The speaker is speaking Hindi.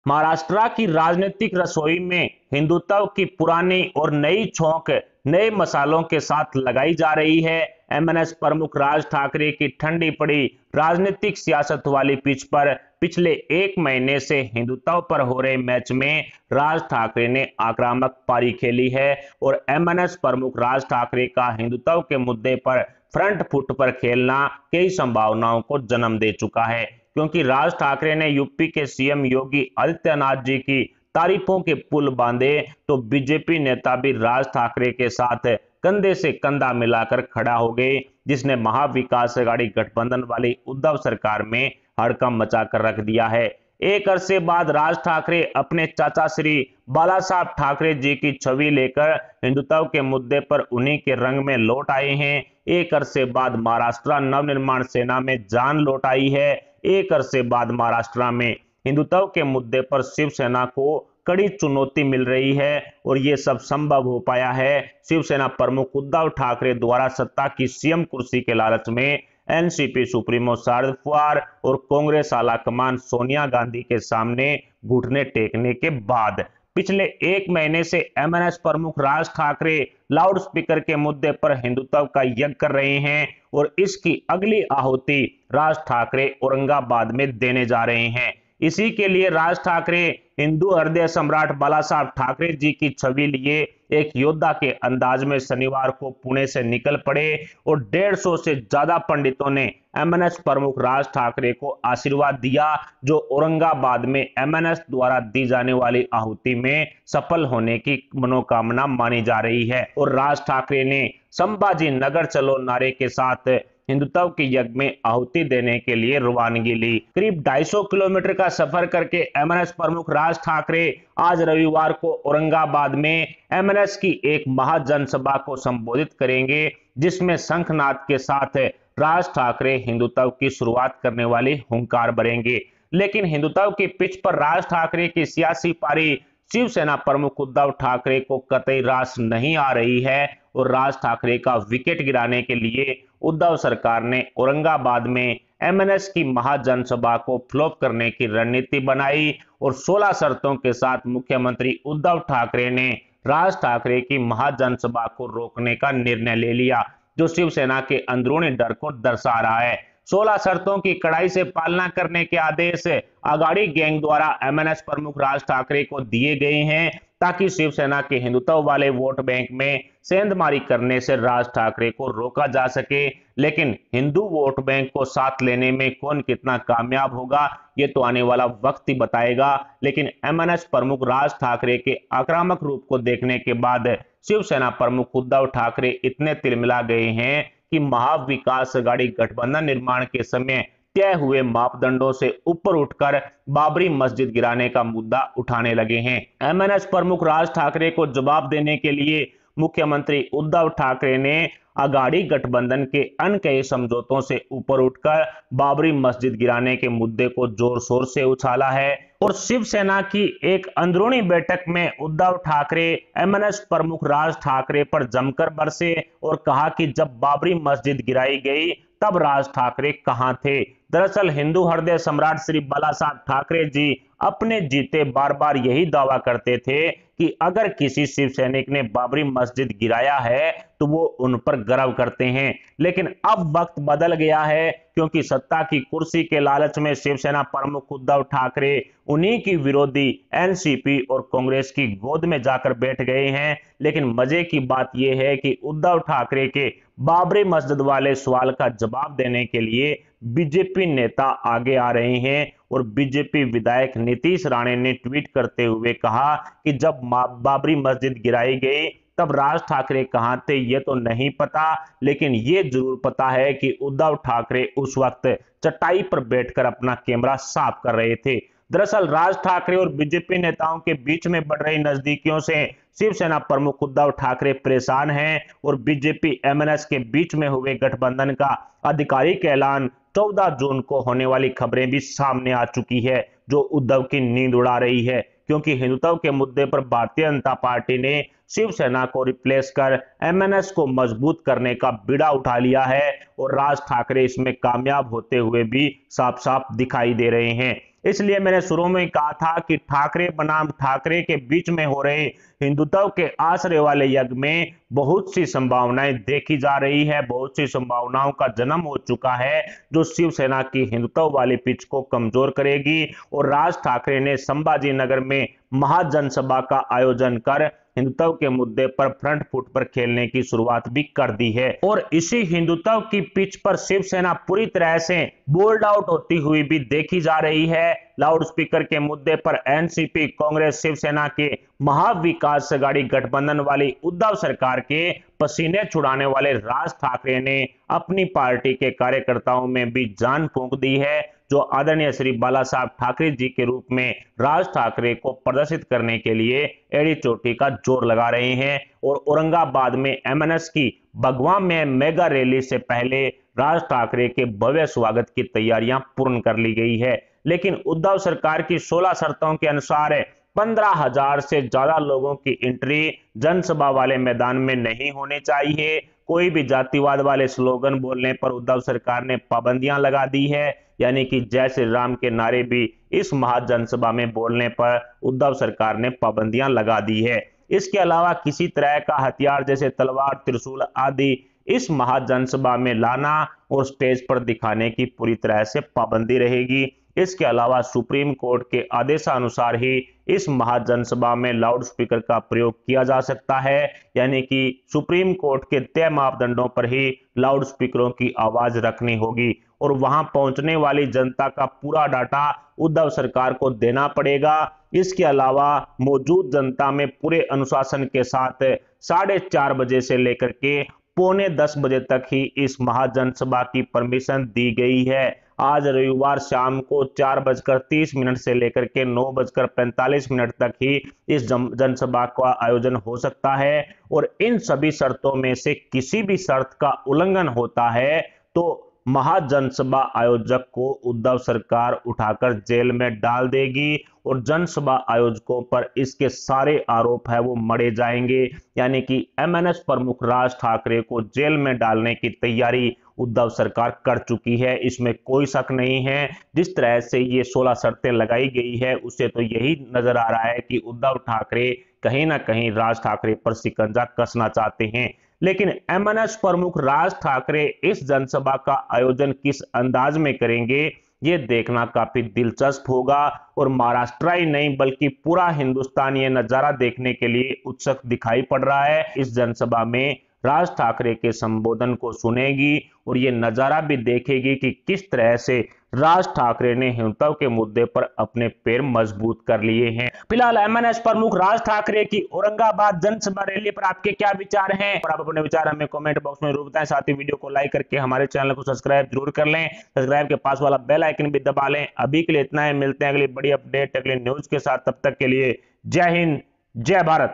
महाराष्ट्र की राजनीतिक रसोई में हिंदुत्व की पुरानी और नई छौंक नए मसालों के साथ लगाई जा रही है। एमएनएस प्रमुख राज ठाकरे की ठंडी पड़ी राजनीतिक सियासत वाली पिच पर पिछले एक महीने से हिंदुत्व पर हो रहे मैच में राज ठाकरे ने आक्रामक पारी खेली है और एमएनएस प्रमुख राज ठाकरे का हिंदुत्व के मुद्दे पर फ्रंट फुट पर खेलना कई संभावनाओं को जन्म दे चुका है, क्योंकि राज ठाकरे ने यूपी के सीएम योगी आदित्यनाथ जी की तारीफों के पुल बांधे तो बीजेपी नेता भी राज ठाकरे के साथ कंधे से कंधा मिलाकर खड़ा हो गए, जिसने महाविकास अघाड़ी गठबंधन वाली उद्धव सरकार में हड़कंप मचाकर रख दिया है। एक अरसे बाद राज ठाकरे अपने चाचा श्री बाला साहब ठाकरे जी की छवि लेकर हिंदुत्व के मुद्दे पर उन्हीं के रंग में लौट आए हैं। एक अरसे बाद महाराष्ट्र नवनिर्माण सेना में जान लौट आई है। एक अरसे बाद महाराष्ट्र में हिंदुत्व के मुद्दे पर शिवसेना को कड़ी चुनौती मिल रही है और ये सब संभव हो पाया है शिवसेना प्रमुख उद्धव ठाकरे द्वारा सत्ता की सीएम कुर्सी के लालच में एनसीपी सुप्रीमो शरद पवार और कांग्रेस आला कमान सोनिया गांधी के सामने घुटने टेकने के बाद। पिछले एक महीने से एमएनएस प्रमुख राज ठाकरे लाउड स्पीकर के मुद्दे पर हिंदुत्व का यज्ञ कर रहे हैं और इसकी अगली आहुति राज ठाकरे औरंगाबाद में देने जा रहे हैं। इसी के लिए राज ठाकरे हिंदू हृदय सम्राट बाला साहब ठाकरे जी की छवि लिए एक योद्धा के अंदाज में शनिवार को पुणे से निकल पड़े और 150 से ज्यादा पंडितों ने एमएनएस प्रमुख राज ठाकरे को आशीर्वाद दिया, जो औरंगाबाद में एमएनएस द्वारा दी जाने वाली आहुति में सफल होने की मनोकामना मानी जा रही है। और राज ठाकरे ने संभाजी नगर चलो नारे के साथ हिंदुत्व के यज्ञ में आहुति देने के लिए रवानगी ली। करीब 250 किलोमीटर का सफर करके एमएनएस प्रमुख राज ठाकरे आज रविवार को औरंगाबाद में एमएनएस की एक महाजनसभा को संबोधित करेंगे, जिसमें शंखनाद के साथ राज ठाकरे हिंदुत्व की शुरुआत करने वाली हुंकार भरेंगे। लेकिन हिंदुत्व की पिच पर राज ठाकरे की सियासी पारी शिवसेना प्रमुख उद्धव ठाकरे को कतई रास नहीं आ रही है और राज ठाकरे का विकेट गिराने के लिए उद्धव सरकार ने औरंगाबाद में एमएनएस की महाजनसभा को फ्लॉप करने की रणनीति बनाई और 16 शर्तों के साथ मुख्यमंत्री उद्धव ठाकरे ने राज ठाकरे की महाजनसभा को रोकने का निर्णय ले लिया, जो शिवसेना के अंदरूनी डर को दर्शा रहा है। 16 शर्तों की कड़ाई से पालना करने के आदेश अघाड़ी गैंग द्वारा एमएनएस प्रमुख राज ठाकरे को दिए गए हैं, ताकि शिवसेना के हिंदुत्व वाले वोट बैंक में सेंधमारी करने से राज ठाकरे को रोका जा सके। लेकिन हिंदू वोट बैंक को साथ लेने में कौन कितना कामयाब होगा, ये तो आने वाला वक्त ही बताएगा। लेकिन एमएनएस प्रमुख राज ठाकरे के आक्रामक रूप को देखने के बाद शिवसेना प्रमुख उद्धव ठाकरे इतने तिलमिला गए हैं कि महाविकास अघाड़ी गठबंधन निर्माण के समय तय हुए मापदंडों से ऊपर उठकर बाबरी मस्जिद गिराने का मुद्दा उठाने लगे हैं। एमएनएस प्रमुख राज ठाकरे को जवाब देने के लिए मुख्यमंत्री उद्धव ठाकरे ने अघाड़ी गठबंधन के अनकहे समझौतों से ऊपर उठकर बाबरी मस्जिद गिराने के मुद्दे को जोर शोर से उछाला है और शिवसेना की एक अंदरूनी बैठक में उद्धव ठाकरे एमएनएस प्रमुख राज ठाकरे पर जमकर बरसे और कहा कि जब बाबरी मस्जिद गिराई गई तब राज ठाकरे कहां थे। दरअसल हिंदू हृदय सम्राट श्री बाला साहब ठाकरे जी अपने जीते बार बार यही दावा करते थे कि अगर किसी शिव सैनिक ने बाबरी मस्जिद गिराया है तो वो उन पर गर्व करते हैं। लेकिन अब वक्त बदल गया है, क्योंकि सत्ता की कुर्सी के लालच में शिवसेना प्रमुख उद्धव ठाकरे उन्हीं की विरोधी एनसीपी और कांग्रेस की गोद में जाकर बैठ गए हैं। लेकिन मजे की बात यह है कि उद्धव ठाकरे के बाबरी मस्जिद वाले सवाल का जवाब देने के लिए बीजेपी नेता आगे आ रहे हैं और बीजेपी विधायक नीतीश राणे ने ट्वीट करते हुए कहा कि जब बाबरी मस्जिद गिराई गई तब राज ठाकरे कहां थे ये तो नहीं पता, लेकिन ये जरूर पता है कि उद्धव ठाकरे उस वक्त चटाई पर बैठकर अपना कैमरा साफ कर रहे थे। दरअसल राज ठाकरे और बीजेपी नेताओं के बीच में बढ़ रही नजदीकियों से शिवसेना प्रमुख उद्धव ठाकरे परेशान हैं और बीजेपी एमएनएस के बीच में हुए गठबंधन का आधिकारिक ऐलान 14 जून को होने वाली खबरें भी सामने आ चुकी है, जो उद्धव की नींद उड़ा रही है, क्योंकि हिंदुत्व के मुद्दे पर भारतीय जनता पार्टी ने शिवसेना को रिप्लेस कर एमएनएस को मजबूत करने का बीड़ा उठा लिया है और राज ठाकरे इसमें कामयाब होते हुए भी साफ साफ दिखाई दे रहे हैं। इसलिए मैंने शुरू में कहा था कि ठाकरे बनाम ठाकरे के बीच में हो रहे हिंदुत्व के आश्रय वाले यज्ञ में बहुत सी संभावनाएं देखी जा रही है, बहुत सी संभावनाओं का जन्म हो चुका है जो शिवसेना की हिंदुत्व वाली पिच को कमजोर करेगी। और राज ठाकरे ने संभाजी नगर में महाजनसभा का आयोजन कर हिंदुत्व के मुद्दे पर फ्रंट फुट पर खेलने की शुरुआत भी कर दी है। और इसी हिंदुत्व की पिच पर शिवसेना पूरी तरह से बोल्ड आउट होती हुई भी देखी जा रही है। लाउडस्पीकर के मुद्दे पर एनसीपी, कांग्रेस, शिवसेना के महाविकास अघाड़ी गठबंधन वाली उद्धव सरकार के पसीने छुड़ाने वाले राज ठाकरे ने अपनी पार्टी के कार्यकर्ताओं में भी जान फूंक दी है, जो आदरणीय श्री बाला साहब ठाकरे जी के रूप में राज ठाकरे को प्रदर्शित करने के लिए एड़ी चोटी का जोर लगा रहे हैं। और औरंगाबाद में एमएनएस की भगवा में मेगा रैली से पहले राज ठाकरे के भव्य स्वागत की तैयारियां पूर्ण कर ली गई है। लेकिन उद्धव सरकार की 16 शर्तों के अनुसार 15,000 से ज्यादा लोगों की एंट्री जनसभा वाले मैदान में नहीं होनी चाहिए। कोई भी जातिवाद वाले स्लोगन बोलने पर उद्धव सरकार ने पाबंदियां लगा दी है, यानी कि जय श्री राम के नारे भी इस महाजनसभा में बोलने पर उद्धव सरकार ने पाबंदियां लगा दी है। इसके अलावा किसी तरह का हथियार जैसे तलवार, त्रिशूल आदि इस महाजनसभा में लाना और स्टेज पर दिखाने की पूरी तरह से पाबंदी रहेगी। इसके अलावा सुप्रीम कोर्ट के आदेशानुसार ही इस महाजनसभा में लाउडस्पीकर का प्रयोग किया जा सकता है, यानी कि सुप्रीम कोर्ट के तय मापदंडों पर ही लाउडस्पीकरों की आवाज रखनी होगी और वहां पहुंचने वाली जनता का पूरा डाटा उद्धव सरकार को देना पड़ेगा। इसके अलावा मौजूद जनता में पूरे अनुशासन के साथ 4:30 बजे से लेकर के 9:45 बजे तक ही इस महाजनसभा की परमिशन दी गई है। आज रविवार शाम को 4:30 से लेकर के 9:45 तक ही इस जनसभा का आयोजन हो सकता है। और इन सभी शर्तों में से किसी भी शर्त का उल्लंघन होता है तो महाजनसभा आयोजक को उद्धव सरकार उठाकर जेल में डाल देगी और जनसभा आयोजकों पर इसके सारे आरोप है वो मढ़े जाएंगे। यानी कि एमएनएस प्रमुख राज ठाकरे को जेल में डालने की तैयारी उद्धव सरकार कर चुकी है, इसमें कोई शक नहीं है। जिस तरह से ये 16 शर्तें लगाई गई है उससे तो यही नजर आ रहा है कि उद्धव ठाकरे कहीं ना कहीं राज ठाकरे पर शिकंजा कसना चाहते हैं। लेकिन एमएनएस प्रमुख राज ठाकरे इस जनसभा का आयोजन किस अंदाज में करेंगे ये देखना काफी दिलचस्प होगा। और महाराष्ट्र ही नहीं बल्कि पूरा हिंदुस्तान ये नजारा देखने के लिए उत्सुक दिखाई पड़ रहा है। इस जनसभा में राज ठाकरे के संबोधन को सुनेगी और ये नजारा भी देखेगी कि किस तरह से राज ठाकरे ने हिंदुत्व के मुद्दे पर अपने पैर मजबूत कर लिए हैं। फिलहाल एमएनएस प्रमुख राज ठाकरे की औरंगाबाद जनसभा रैली पर आपके क्या विचार हैं और आप अपने विचार हमें कमेंट बॉक्स में जरूर बताएं। साथ ही वीडियो को लाइक करके हमारे चैनल को सब्सक्राइब जरूर कर लें, सब्सक्राइब के पास वाला बेल आइकन भी दबा लें। अभी के लिए इतना है, मिलते हैं अगली बड़ी अपडेट अगली न्यूज के साथ, तब तक के लिए जय हिंद, जय भारत।